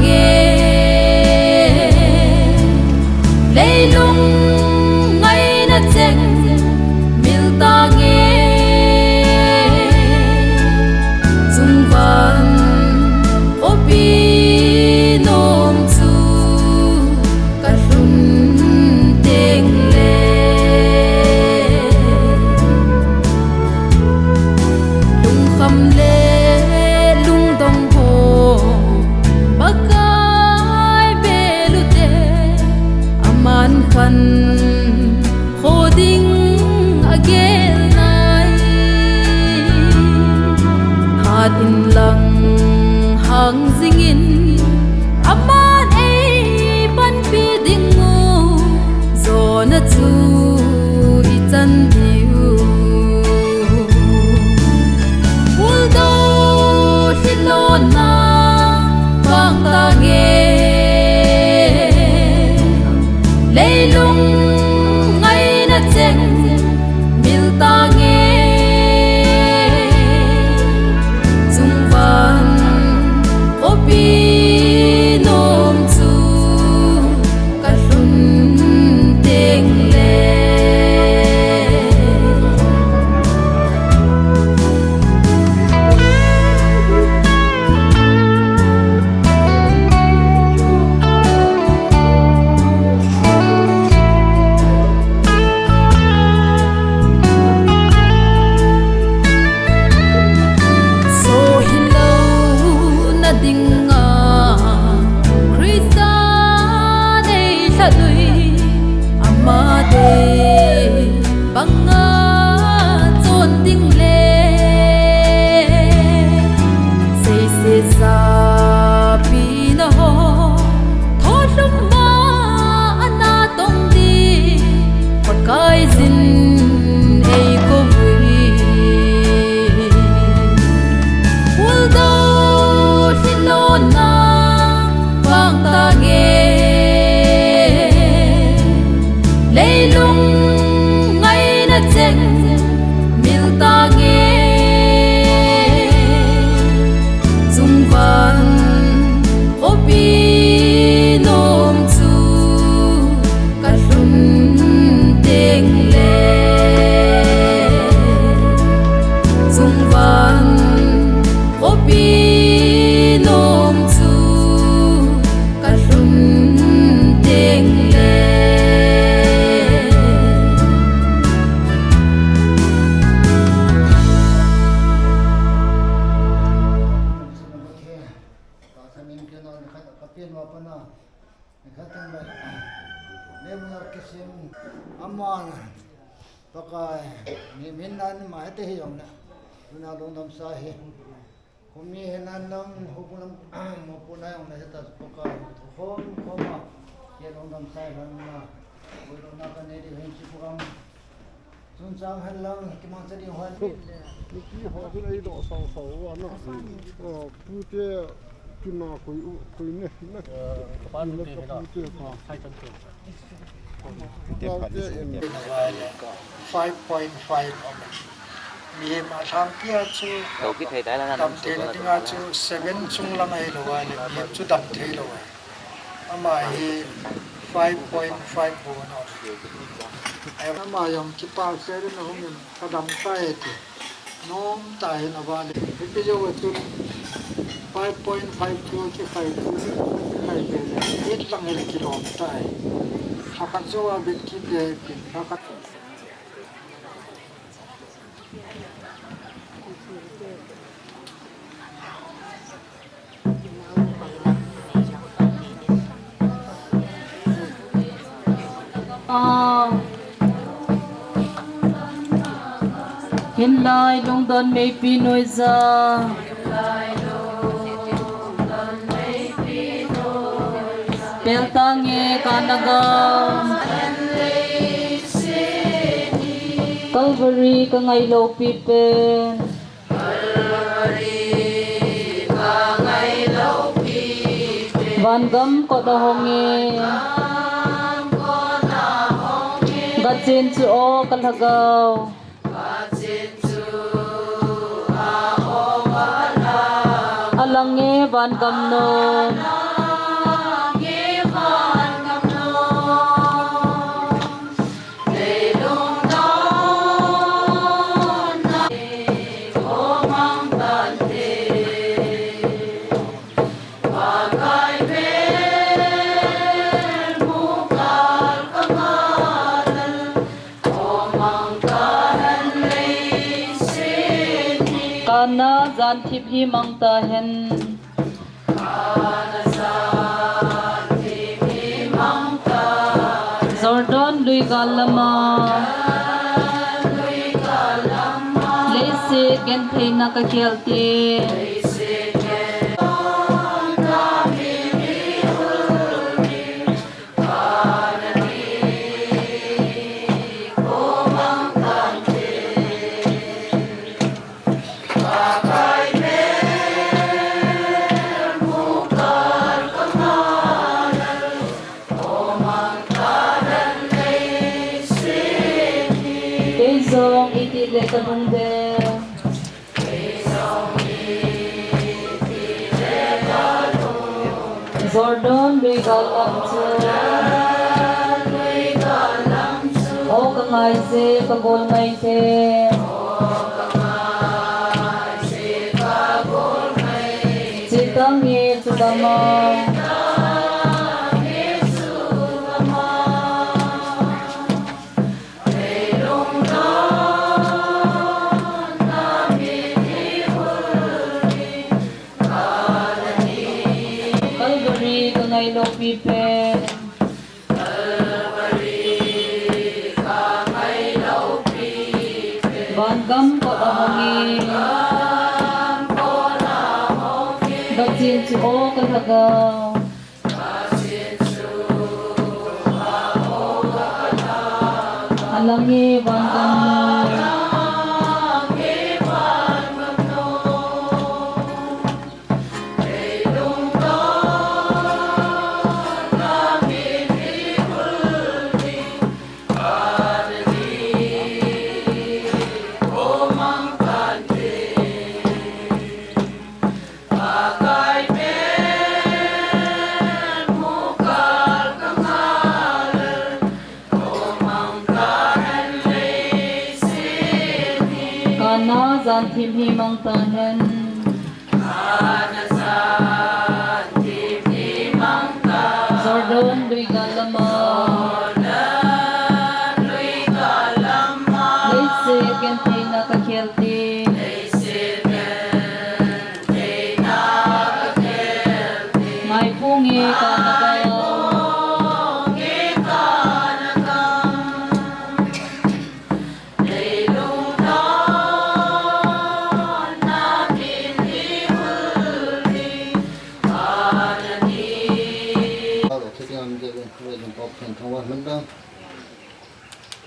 nghe lấy lung ngay na cheng mil ta nghe dung van opi nom chu ka lun teng le lung kham le lung dong ho bakai belute aman khan holding again nai hat in lang hang zingin aman ei ban pi ding mu zona chu I chan diu ul do hilona bang ta nghe leilung ngay na cheng mil ta nghe dung van opi nom chu ka lun teng le so hello na dinga krista nei thadui amade banga chon ding le se sa pi na ho thorum ma ana tong di pakai zin ei ko vui ul do hilona bang ta nghe leilung ngay na cheng mil ta nghe dung van opi nom chu ka lun teng le dung van opi nom chu ka lun teng le Samin ke non kapien wa pana khatan ba lemna kisim amman pakai ni minnan ma te yong na tuna long dam sa he kumi henan lang hukunam mo puna yong na ta pakai hom koma ye long dam sa lan na ulo na ka ne di hen si pukam sun sang han lang kimang sa di hoan Luki họ cái này độ sầu sầu nó pu te tu na koi ne na ban nó te ka da pu te ka sai chan te 5.5 mi ma tham kia chu đầu cái thầy tại là dam the na tinga chu 7 chung lang ai lo wa le mi chu dam the lo wa ama hi 5.5 bo na ai ama yom ki pa se na hum ka dam tai ti nom tai na wa le ki jo wa tu 5.5 chu ki 5 chu kai be le 8 lang ai ki rom tai hakan zo wa bit ki de pin hakan hin lai long don mei pi noi za pel ta nghe kanaga Calvary ka ngai lo pi pen van gam ko da honge gatchen chu o kalhagaw alange van gam no zan thip hi mang ta hen Jordan lui galama Leise gen theina ka khelti Bezong iti le kanungde Jordan lui galam chu O ka ngai se ka gol ngai te Chitang ye chudama Calvary kangai lo pipe Bangam ko amongi Bajin chu o kalagaw Alangi bangam Kana zan thim hi mang ta hen Jordan lui galama Leise gen theina ka khelti Mai pungi ka nagaw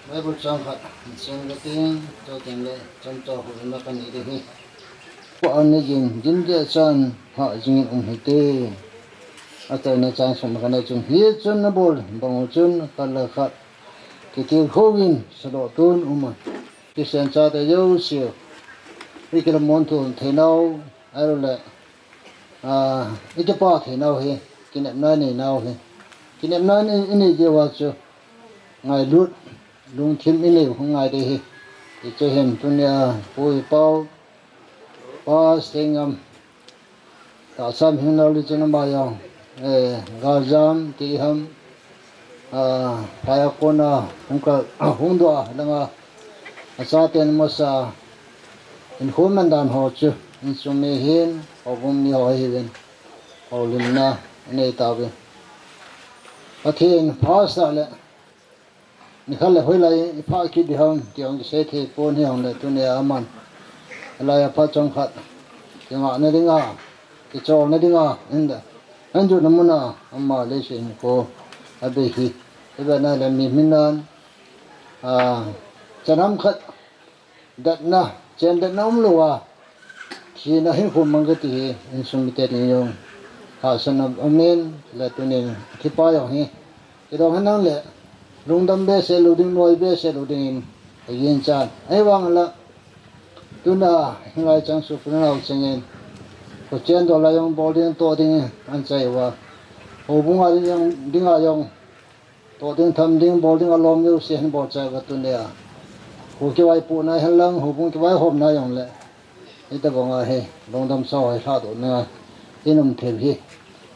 Mấy bữa trong khát xem cái tiếng cho tiền lệ trong cho hội nó cần gì đi qua anh ấy dính địa chân họ dính ông hết tê ở đây này trang xong cái này chúng hiết chân nó bồi bằng chân còn là khát cái tiếng khô vin sẽ đổ tuôn mà cái sen cha tới dấu xìu cái cái món thuần thế nào ai rồi lại cái ba thế nào hết cái này nào hết cái này gì vậy chứ ngày lút lung thím ini không ngày đi thì cho hiện tụi nhà bồi bao ba sengam tạo sam hiện nào đi cho nó bao nhiêu gazam thì ham phải con không có không đua đằng sao tiền mà sao in hôm mình đàn họ chứ in sum mi hiền họ cũng mi họ hiền họ lim na này tao biết ở thiên phá sao lại khá là hồi lại phá kỹ đi không thì ông sẽ thì bốn hi ông lại tôi này aman lại phá trong khát thì ngã này đi ngã thì cho này đi ngã anh chú nằm na amma lấy xin cô ở đây khi bây giờ là mình cho năm khát đặt na trên đặt nóng lúa khi nó hết hôm mang cái gì anh xuống cái tiền nhiều họ xin ông nên là tôi này khi bao giờ hi cái đó hắn nói là lung đâm bé xe lù đinh nuôi bé xe lù đinh yên chan ấy vang là tu na ngay trong số phận nào chẳng yên có chuyện đó là yung bảo điện to đinh anh chạy qua hồ bung ai yung đinh ai yung to đinh thầm đinh bảo đinh alom yêu xe bảo chạy qua tu này hồ cái vai phụ này hắn lăng hồ bung cái vai hôm nay yung lệ ít ta bảo ngay lung đâm sau hay sao đó nữa in ông thêm hi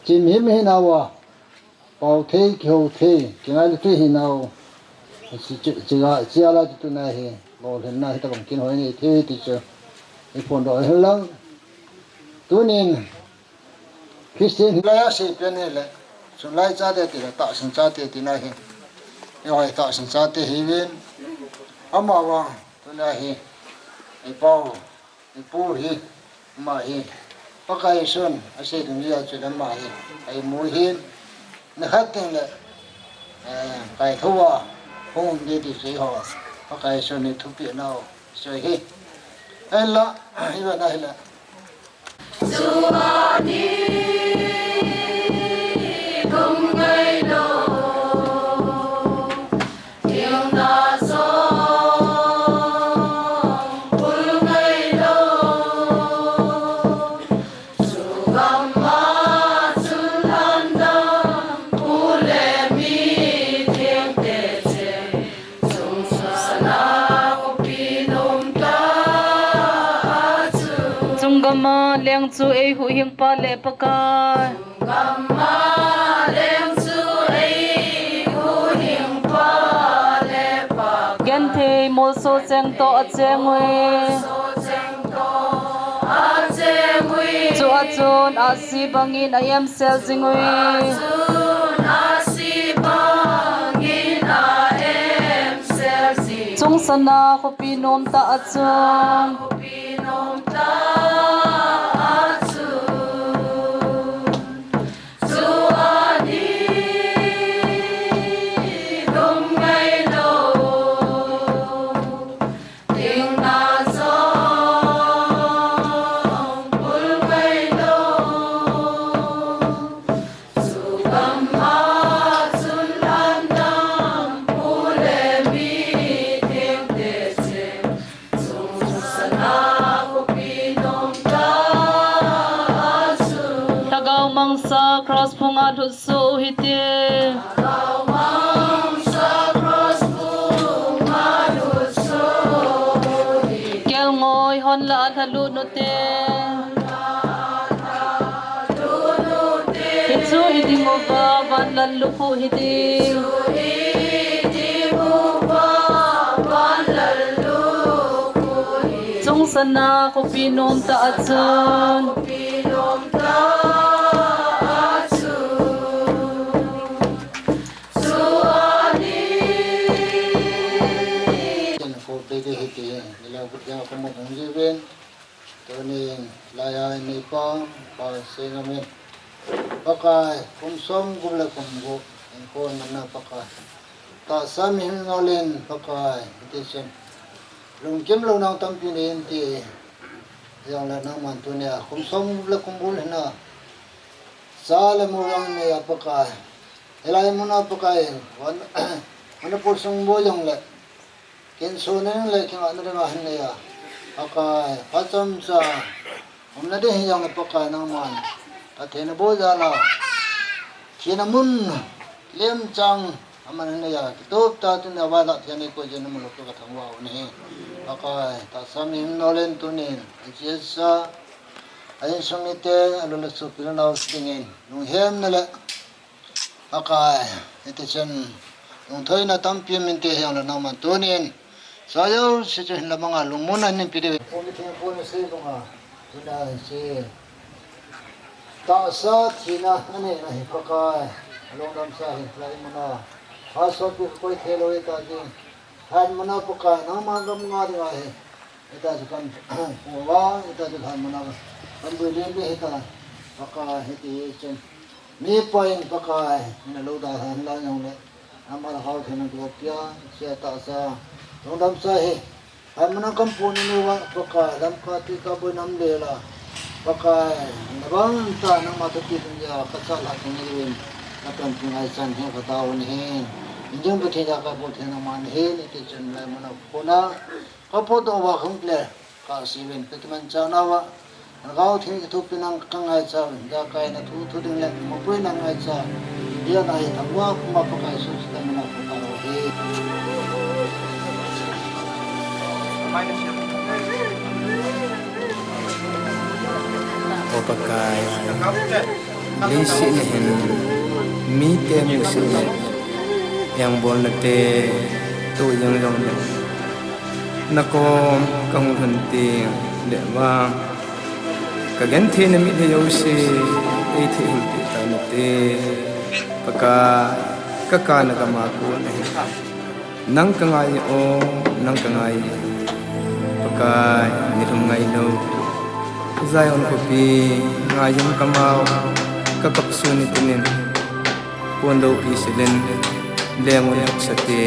chim hiếm hi nào à bảo thế kiểu thế cái này thế hi nào chỉ là tu này hi bảo hiện nay ta còn kiến hỏi này thế thì chứ cái phần đó hắn lăng tu nên khi xin lại sẽ bên này lại xuống lại cha để tạo sinh cha để này rồi tạo sinh cha để hi bên amma wa tu này hi ai bao ai pu hi mà hi pakai sun ase dunia chudan ma hi ai mu hi na hatin le kai thua hong đi gì họ pakai sun ni thu pi nào soi hi ai la hi ba na hi la Gama leng chu ei hu hing pa le paka gama leng chu ei hu hing pa le pa gen the mol so cheng to a cheng we chu a chun a si bangin I am sel jing we chung sana ko pinom ta a chung sa cross punga du so hite kel ngoi hon la thalu no te hitsu iding ova van lan lu pu hite chung sana ko pinom ta achun laya ni pa singami pakai kumsom gula kumgo ko nana pakai ta sami ngolin pakai tisen lungkim lo nang tampinin ti yang la nang mantunia kumsom gula kumbul na sale mo yang ne pakai elai mo na pakai wan ano po sung bo yang le kinsonen le king ano nga ne ya pakai pacham sa हमने दे ही जाने पका ना मान अते न बोझ आला किना मुन लेम चांग हमने ने या तो ता तुने वाला त्याने को जन मुल को कथंवा ने पका ता समी नोलेन तुने जेसा अय समिते अलल सुपिन नाउ स्टिंगेन नु हेम नले पका एते chen नु थoi ना तम पिमेंटे yang na man tunin sayo se chen la mga lumuna ni pide ko ni ko ni se ko ina si ta sa thina ane nahi pakai longdam sa hi lai mana haso pi koi thelo eta ji han mana pakai na ma gam nga ri ai eta ji kan wa eta ji han mana kan bu le be eta pakai heti chen mi point pakai na lo da han la nyong le amar hau thena ko pya se ta sa longdam sa hi han mana kam pon no wa pakai lam ka ti ka bo nam le la pakai nabang ta nang matati ya kasal atin ni akan tunai san he kataw ni injung bethe ja ka bo thena man he ni te chen lai mana pona ka po do wa khung ple ka siwen petman cha na wa ngau thi thu pinang kangai cha ja kai na thu thu ding le mo pui nang ai cha dia na he thangwa kuma pakai su sta mana ko ka ro he pakai lisi lehen mite musuh yang boleh tu yang long nako kang hunting lewa ka gen the na mi the yo se e the hul te ta na te paka ka na ka ma ko na nang ka ngai o nang ka ngai paka ni rum ngai no zai on ko pi ngai yum ka mau ka kap su ni tinin pon do pi silen lemon sa te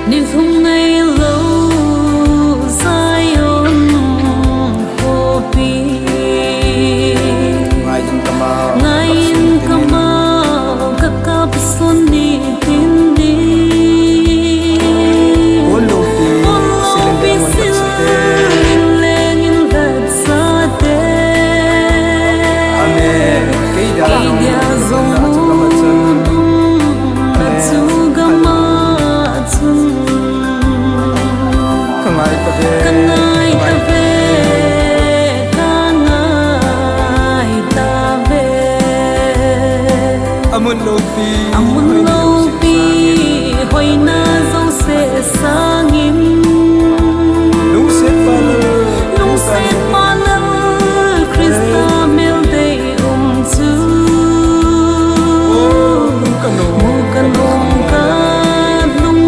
Niềm không ngày lâu dài ôn khô pi ngai yum ka mau ngày cầm mau các cặp xuân đi tin đi pon do pi silen lemon sa te lên in vật sa te amen ke da no dia zong kangai ta ve amun lo pi hoi na dong se sangim lung se pa la Krista mel dei chu mukanong ka lung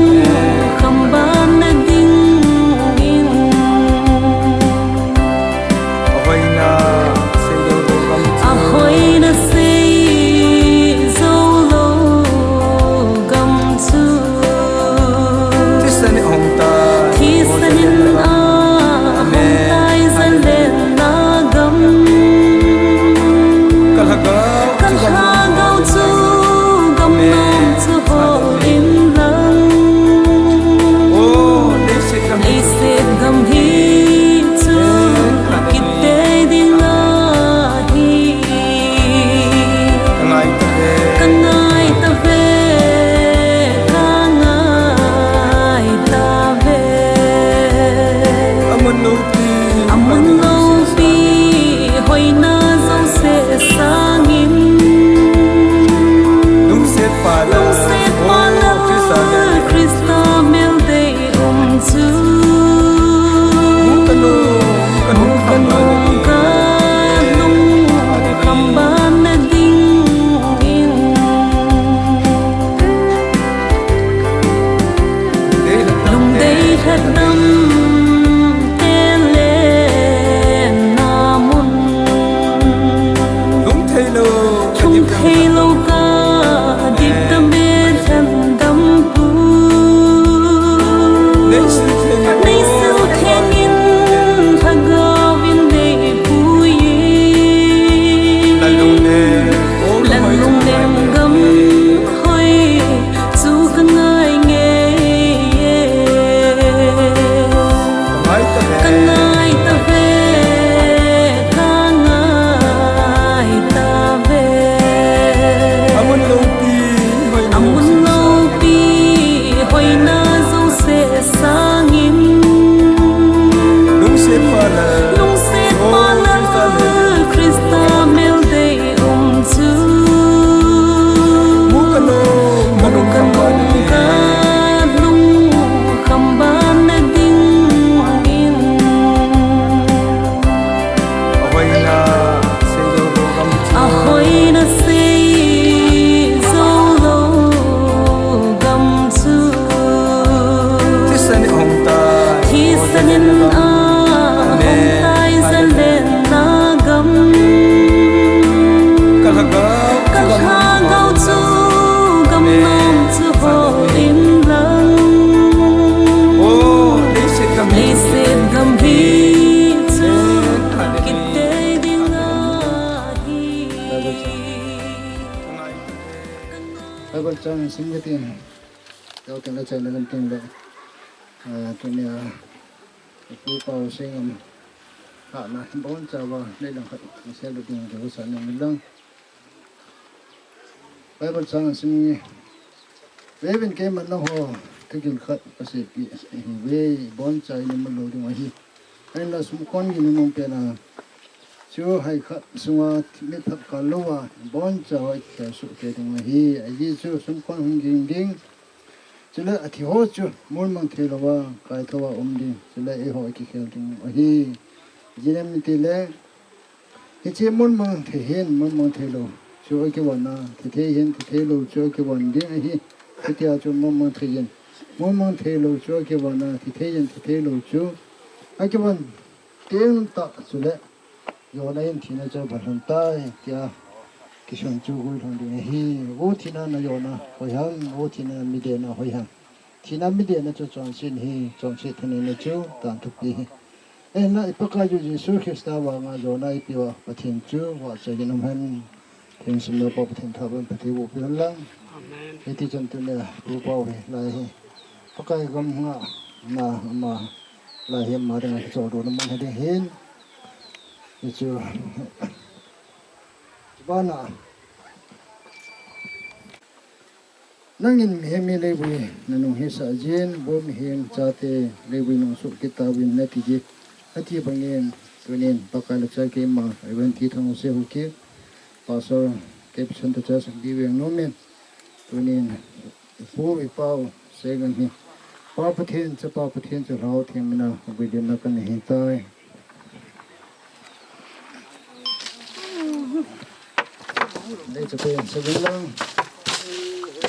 kamban na ding in ahoy na se yo do gam ahoy na se zo lo gam chu tisani hong ta thi sanin a hong tai zan len na gam kalhaga kan ha gao chu gam nom chu ho in lang o de se kam ai se gam hi chu kit te ding a hi ngai ta ve kangai ta ve kangai ta ve amun lo pi amun lo pi hoi na zong se sangim lung se pa la Krista mel dei chu kanong ka lung kamban na ding in lung dei thật đâm tên lên namun lung thei lo chung thấy lâu ca điệp tâm bên chân đâm pu de se nay sâu thiên in thang gao viên đầy pu yi la lung ne o lần lung đêm gấm hoi dù cả người nghe ngai ta ve kangai ta ve kangai ta ve amun lo pi amun lo pi hoi na zo se sangim lung se pa la lung se pa la Krista mel dei chu kanong ka lung kamban na ding in ahoy na se yo do gam ahoy na se zo lo gam chu tisani hong ta thi sanin a hong tai zan len na gam kalhaga kan ha gao chu gam nom chu ho in lang o de se kam lấy se gam hi chu kit te ding a hi ai bal chang sim ge tin yo tin la chang lam tin lo tin ya pu pau sing am ha na bon cha ba le lang khat se lu tin ge sa na mi lang ai bal chang sim ge ve ben ke man lo ho tikin khat pa se pi ve bon cha ni man lo ding hi ai la sum kon gi ni mong pe na chú hay khát sung mít thật cả lúa bón cho cái sự cái tiếng hi ai chú xung quanh hung ding ding chú lại thì hốt chú muốn mang theo là cái thua đi chú lại hỏi cái kiểu tiếng hi chỉ nên mình tiền cái chỉ muốn mang thể hiện muốn mang theo lo chú cái vấn na thì thể hiện thì theo lo chú cái vấn đi hi cái theo chú muốn mang thể hiện muốn mang theo lo chú cái vấn na thì thể hiện thì theo lo chú cái vấn tiếng ta chú lại giờ này thì nó cho bản thân ta kia cái chuyện chú cũng không được hi ô thì nó giờ nó hồi hang ô thì nó mi đen nó hồi hang thì nó mi đen nó cho chọn xin hi chọn xin thế này nó chú tạm thuộc đi em nói bác cái gì số khi ta vào mà giờ này bây giờ bắt thiên chú và sẽ cái năm hen thiên sinh nó bảo thiên thọ bên bắt thiên bộ bên lăng cái thì chân tôi là bộ bảo lại bác cái gom ngã mà lại hiện mà đang cho đồ nó muốn hay hiện chưa ba na nang in he mi le bui nanu he sa jen bom hen chate le bui no su kitabin na ti ji ati bangen tunin pakal cha ke ma even ti thang se hu ke pasor caption ta cha sang di weng no men tunin pu vi pau se gan hi pa pathen cha rao them na bui den na kan hi tai đây cho tôi sẽ đến lâu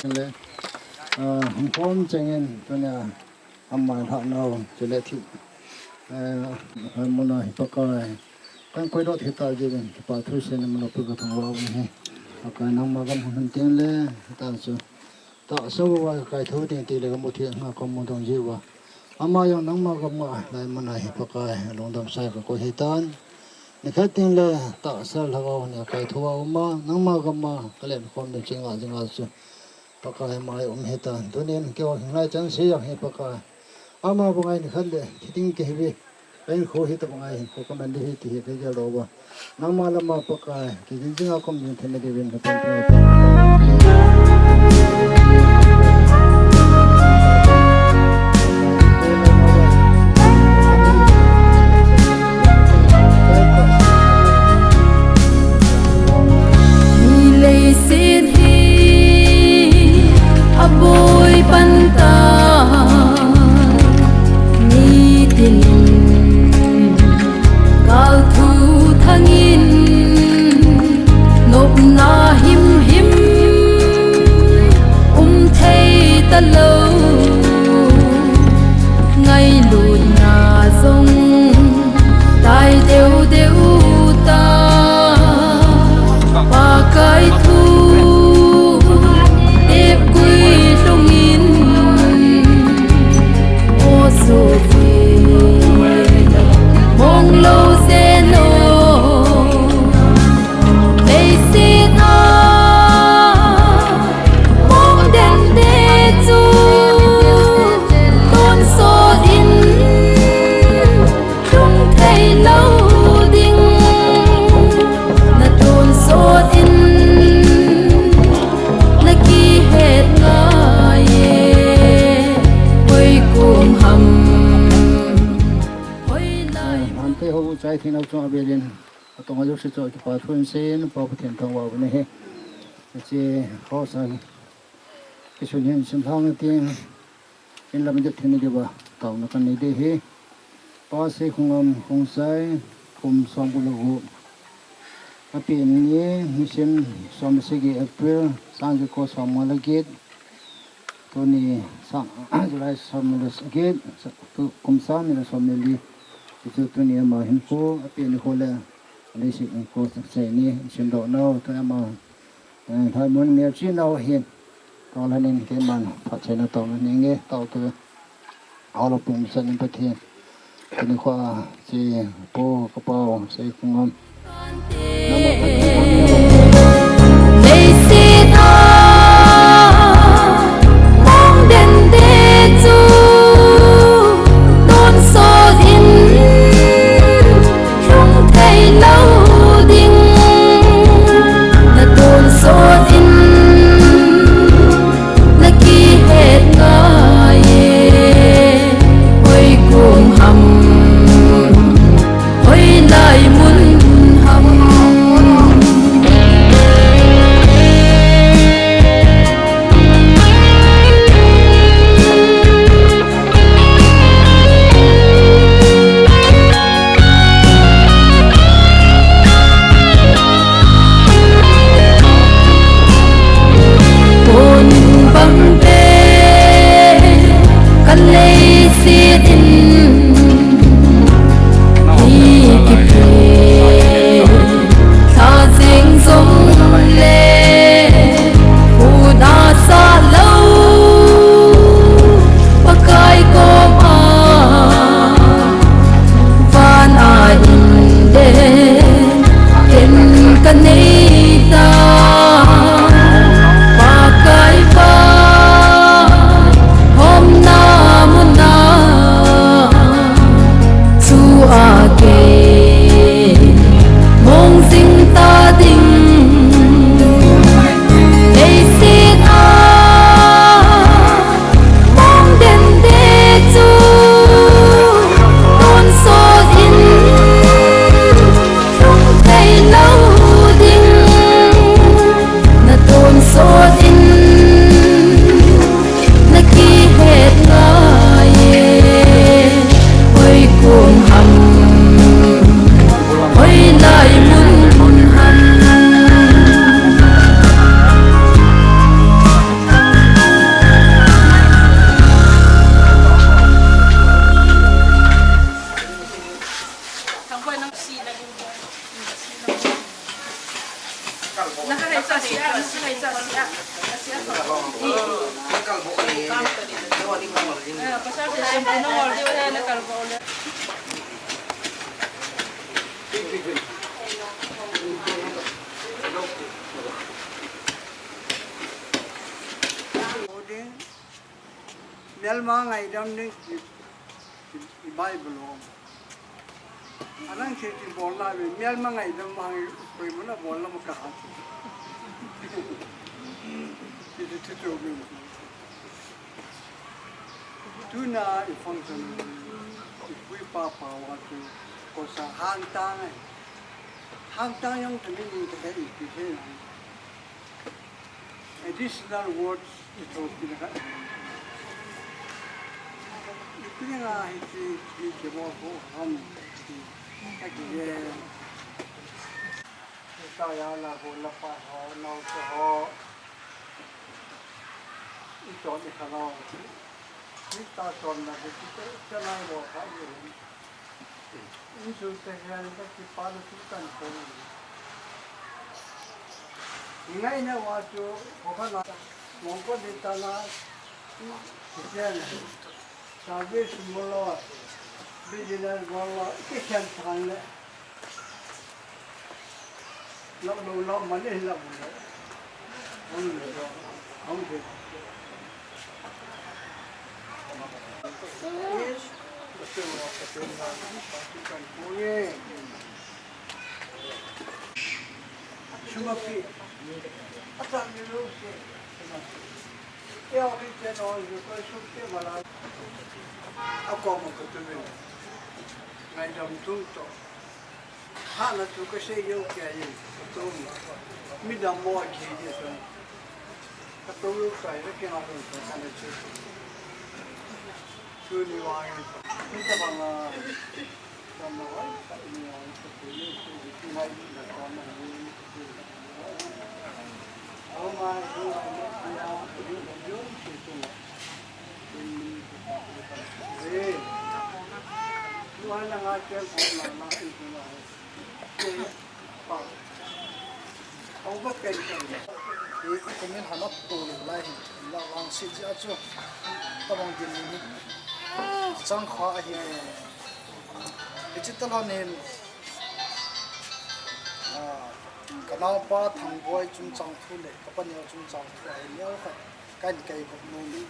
lên hôm hôm chẳng tôi là mà họ nào cho lệ thị một ngày bác cái quay đó thì ta gì vậy bà thôi xem mà nó cứ thằng vào này cái năm mà cầm hình tiền lên tạo số vào cái thứ thì là một thiên mà có một đồng gì vào mà dùng năm mà cầm lại một ngày bác cái lòng đầm sai của cô hệ tan này khách tiền là tạo sao là vào này cái thua mà nắng mà cầm mà cái lệnh con được chính ngã chứ bác cái mai hết tan tôi nên kêu ngay chẳng xí hết bác cái mà bữa ngày này khách lệ thì tính cái gì cái khổ hết bữa ngày có cái vấn đề thì cái giờ đâu mà nắng mà làm mà bác cái chính ngã công việc thì mới được viên trái thì nào cho về đến tổng hợp sẽ cho cái bảo thuần sen bảo cái thiền thằng vào bên này chỉ khó sang cái số nhân sinh thang tiền in làm được thiên địa ba tàu nó cần đi hết ba sẽ không sai không xong bù lù à biển nhé như xem xong sẽ cái April sang cái có xong mà là kết tôi này sang lại xong là kết tôi cũng sang là xong là đi itu tu ni ama himpo api ni khola lấy sự cô sẽ ni xem độ nào tôi ama thay muốn nghe chuyện nào hiện còn là nên cái bàn phát triển nó tàu nên nghe tàu từ áo lông bùn sân bát thiên cái này khoa chỉ po cái bao sẽ không ngon hầm Melma ngai dam ni Bible om. Anang che ti bol la me melma ngai dam mang koi mana bol la maka ha. Ti tu me. Tu na I function I pui pa pa wa tu ko sa hang tang yang tu ni ke I ti the. Additional words it was in the Kaya nga hindi mo ko kaya kaya la ko la pa ho no so ho ito ni kana ni ta ton na ko ta na mo ha ni so te yan ta ki pa lu kan ko ni ngai na wa jo ko na mo ko de ta na yan Sabi semula bijilan bola ikan panle, lam mana lam mana, angge. Betul pasukan punya. Cuma pi, asal dulu sih. Ya kita orang juga suka malah. Ako mo ko tuloy. Ngay dam tunto. Hala tu kasi yung kaya yung tuloy. Midam mo aki dito. Katuloy tayo na kinakong ko sa natin. Tuloy wangin. Ito mga kamawal sa inyo ang tuloy. Pinay na kama yung oh my God. Yung sito mo. Eh, wala nga siya kung namakin ko na. Ang ba kayo siya? Kumin hanap tulog lahi. Lawang siji acho. Tabang dinini. Sang kha ahi. Digital kanao pa thangboy chung chang thule. Kapaniyo chung chang thule. Niyaw ka. Kai ko nuni.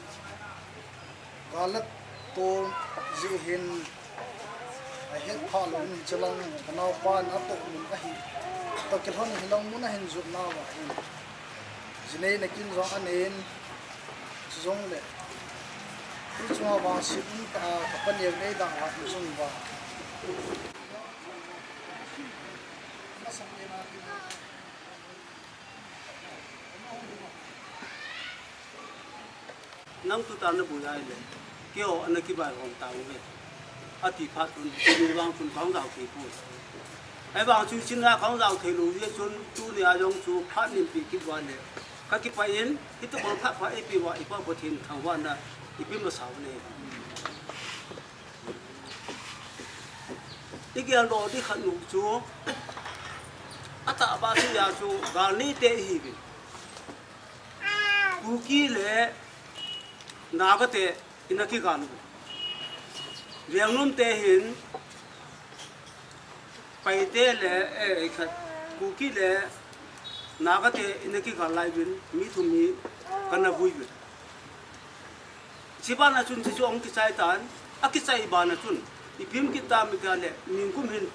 Galat to zihin ahet phalon jalang kanao pan atok mun ahi to kilhon hilang mun ahin zut na wa hin jinei nakin zong anen zong le tu chuma ba sin ta kapaniyo nei da wa zung ba nang tu tan bu ya le kyo an ki ba hom ta we ati phat kun ni wang kun khong dao ki pu ai wang chu chin na khong dao thei lu ye chun tu ni a jong chu phat nim pi ki wa le ka ki pa yin ki to bol phat pha e pi wa I pa bo thin thang wa na I pi ma sa ne igia lo di khanu chu ata ba si ya chu ga ni te hi bi ku ki le na ga te inaki ga nu riang num te hin pai te le e khat ku ki le na ga te inaki ga lai bin mi thu mi kana bui bi sibana chun si ong ki sai tan akisai bana chun ipim ki ta mi ga le mingkum hin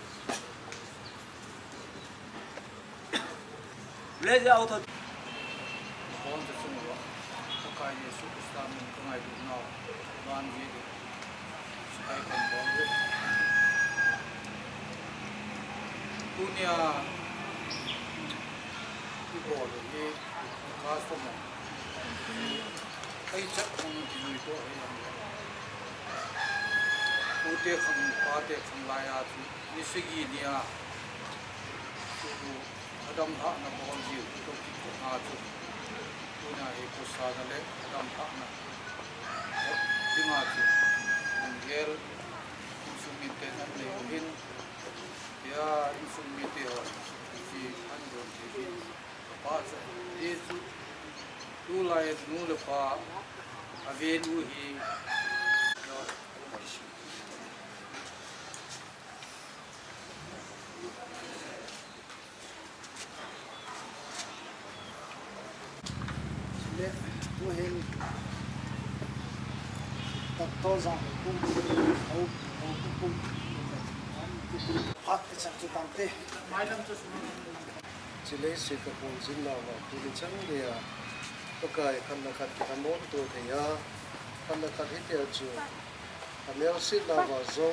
le ja auth on the sunwa ka yesu islam min ka ngai du no wan ji sai kan bon le dunia ki bo le ye ka so mo ai cha không ji ni to ai am u te kham pa te kham la ya chu ni sigi nia chu adam tha na bon ji to ki ko na chu tu na e ko sa da le adam tha na dinga chu ngel sumi te na le hin ya sumi te ho ji an do ji pa sa yesu tu la e nu le pa ave nu hi le tu hin tak to za kum au kum hat chak chu tam te mai lam chu chile se ka pon jin la wa tu ni chang le ya pakai kan na khat ka mo to the ya kan na khat he chu amel sit la wa zo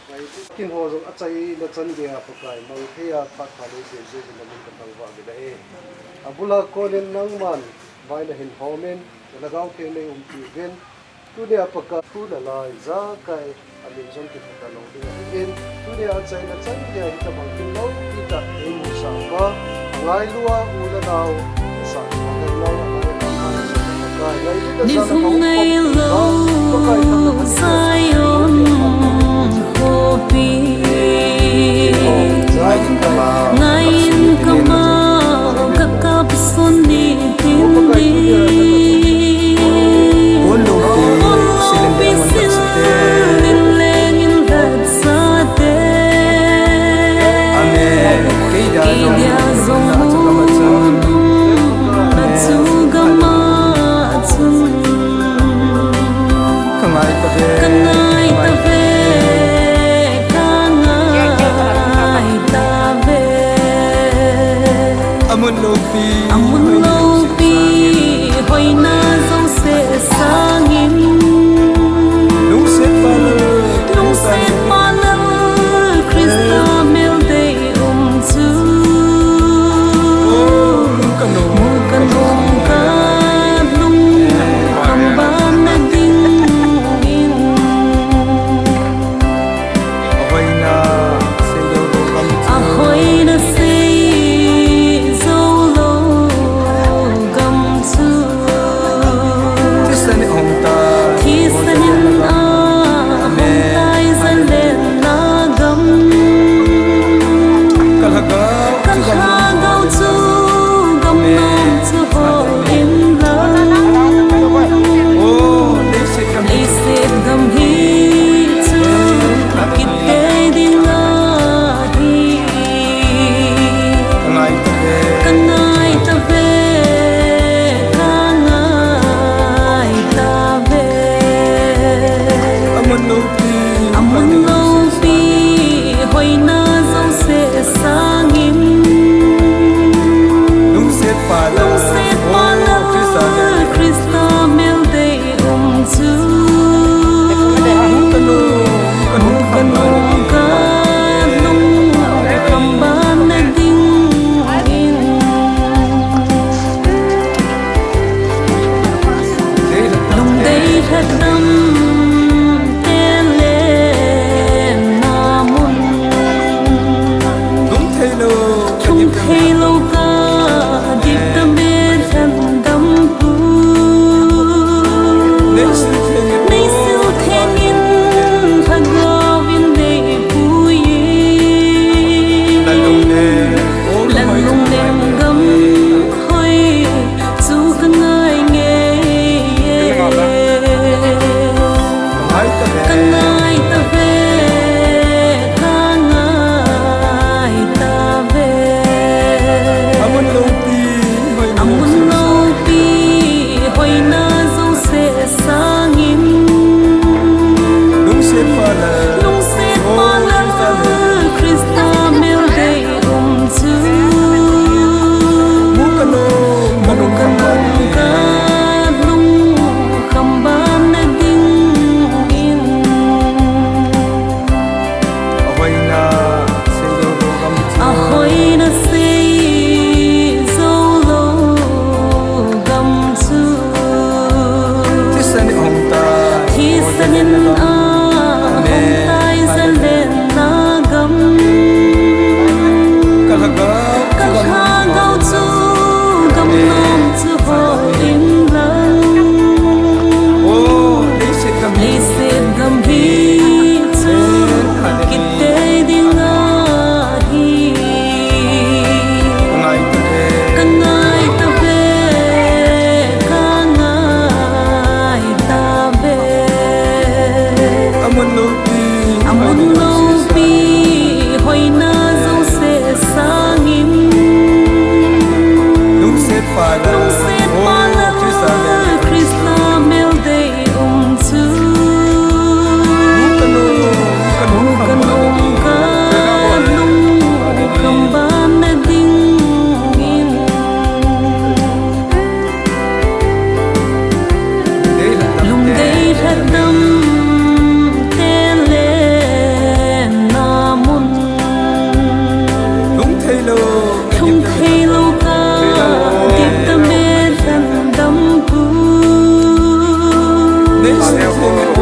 vai kin ho zo achai na chan ge ya pakai mo the ya phat phale je je na min kan wa ge da e abula kolen nang man vai na hin homen la gau ke ne ti gen tu de apaka tu la lai za kai amin zon ki ta lo de in tu de achai na chan ge ya ta bang kin lo ki ta e mo sa ba ngai lua u la dau sa ma ga lo na ma ga ma sa pakai lai de Đi sa na xuống ma ngay ko pakai ta lâu Zion Hopi Ngayon ka makakap sundi tindi Olo te Silengin ladsate Amen. Kaya Kaya zon Batsugamatsun Kamay tabi. Kana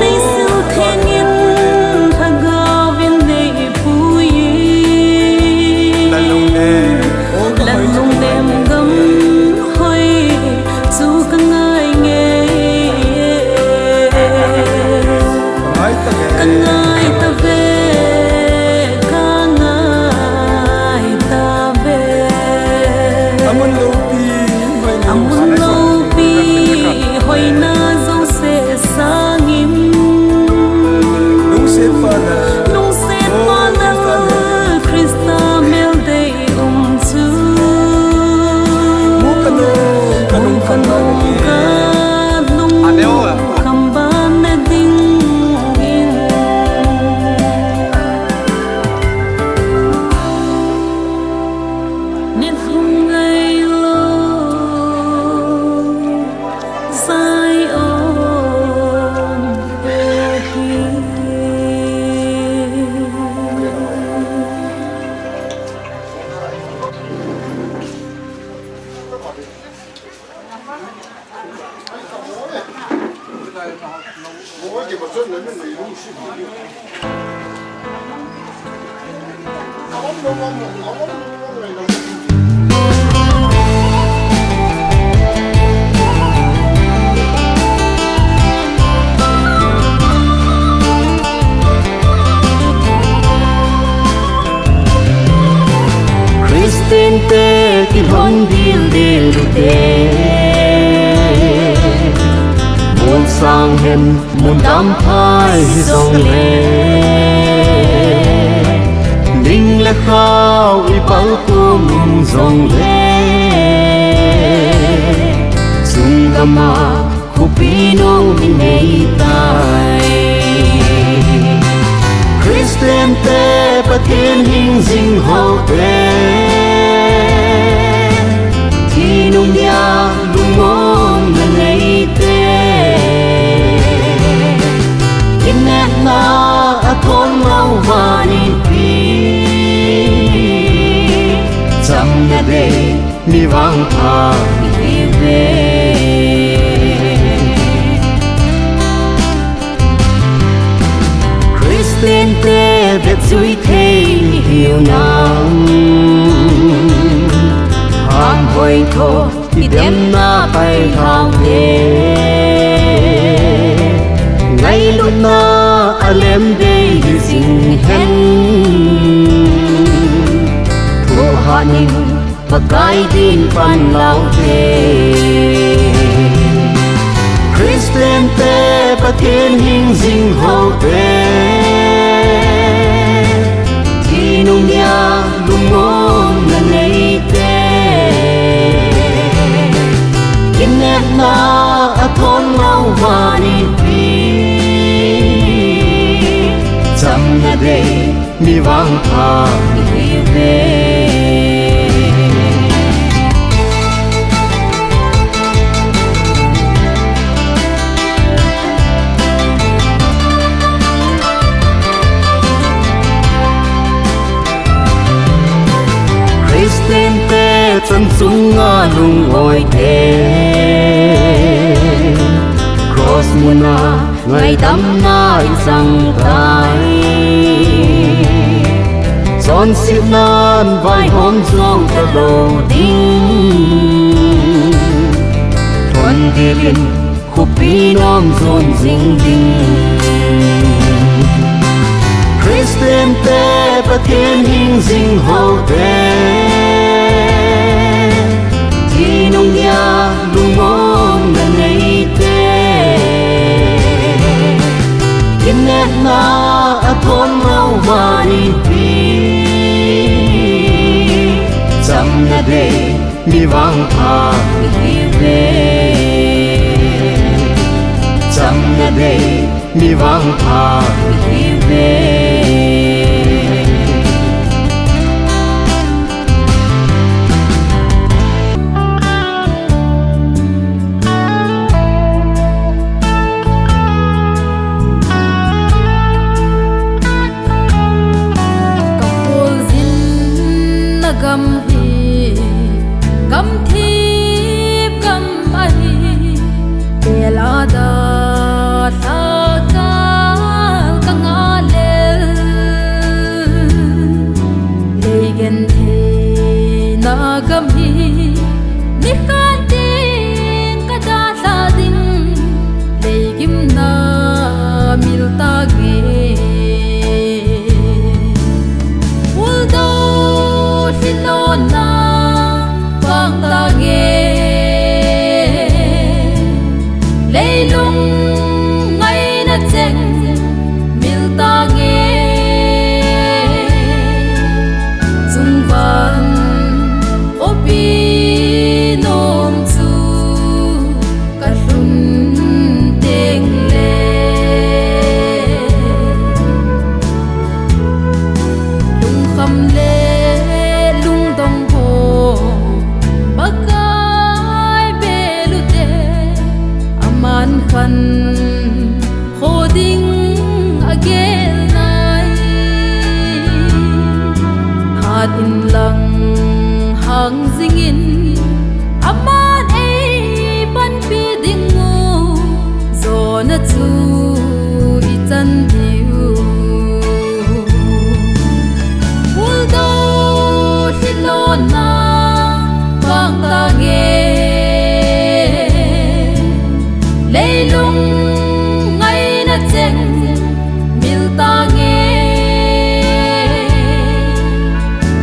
nay siêu thế nhiên thằng viên này vui lần lùng đêm gấm hơi dù cả ngày nghe cả ngày ta về cả ngày ta về amun lâu pi hồi na dấu sẽ sang im nung sẽ pha na Krista mel day chu mu kanong ka nung kamban na ding in nên không ngày lâu sai ôm khi Christine te ki hon dil te muốn sang hen muốn đam phai dòng lệ đinh lệ khao y bao kum dòng lệ sung gama kupino minei tai Christian te patien hing jing ho te thi nung dia lung mong na nei te inet na athon mau vani pi cham na de mi wang tha mi ve Christian te vet chui thei hiu nang han hoi tho ti dem na pai thang te ngày lúc na alem de using hen thu hanin pakai din pan lau te Christian te patien hing jing ho te thi nung ya lung mong na nei te kinet na athon mau vani pi cham na de mi wang tha mi ve Christian te chân sung nga lung oi te cross muna ngày đắm na in sang tai son sip nan vai hom zong ta lo ding thuần dilin khupi nom zon jing ding Christian te patien hing jing ho te thi nung ya lung mong na nei te kinet na athon mau vani pi cham na de mi wang tha mi ve cham na de mi wang tha mi ve gam hi gam thi gam ai bela da van holding again nai hat in lang hang zingin aman ei ban pi ding mu zona chu i chan diu uldo hilona bang ta ge leilung ngai na cheng mil ta nge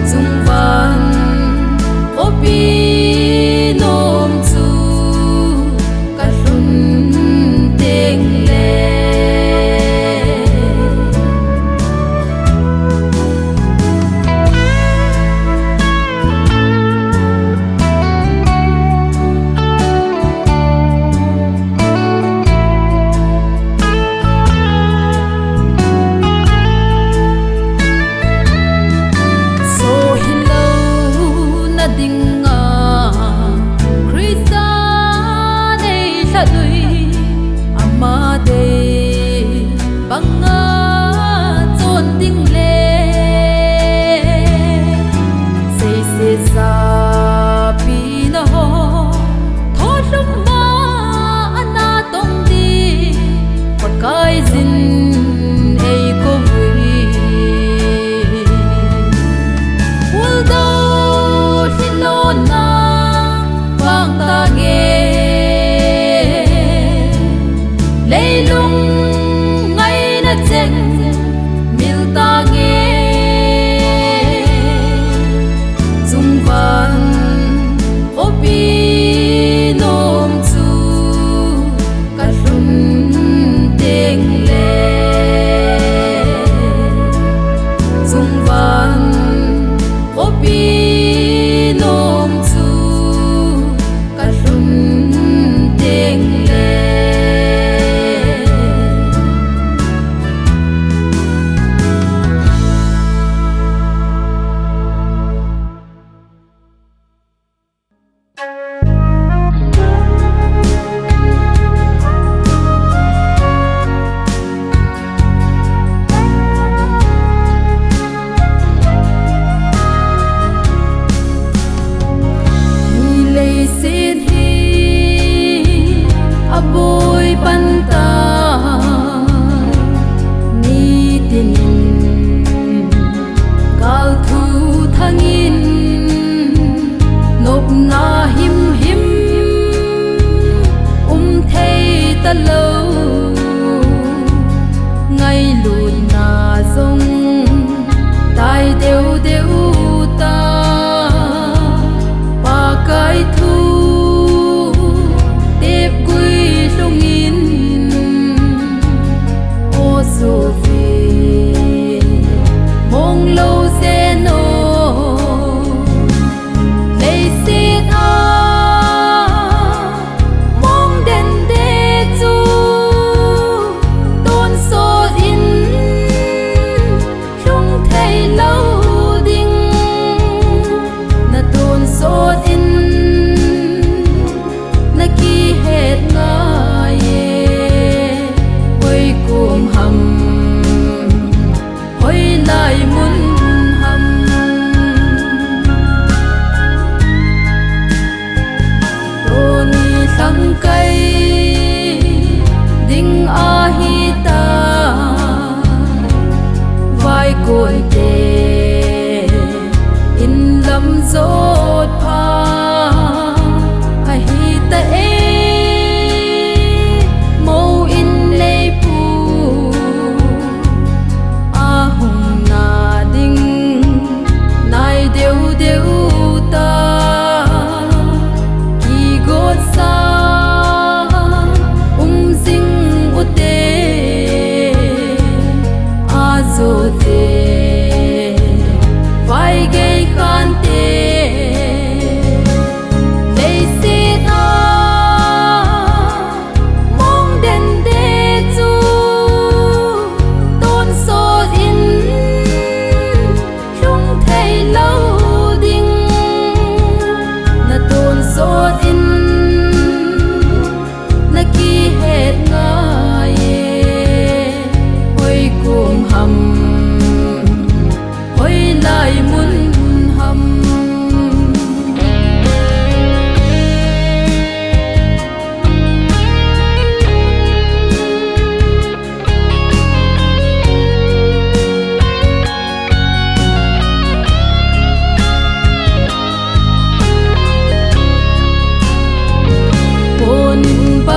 chung van opi nom chu ka hlun teng le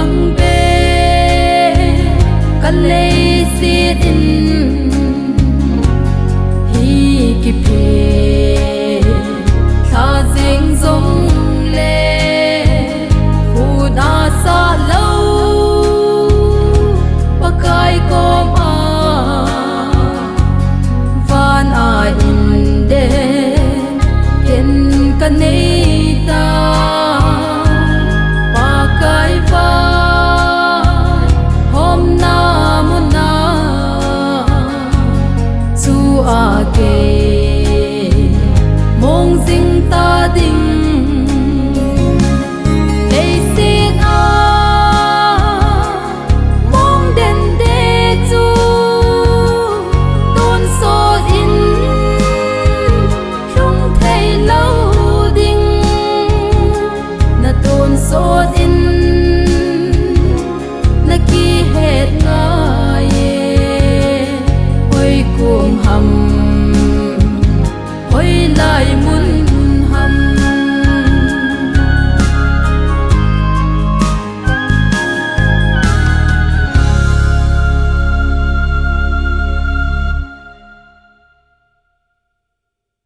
băng bê căn lê xiết hi kịp hề tha dinh dông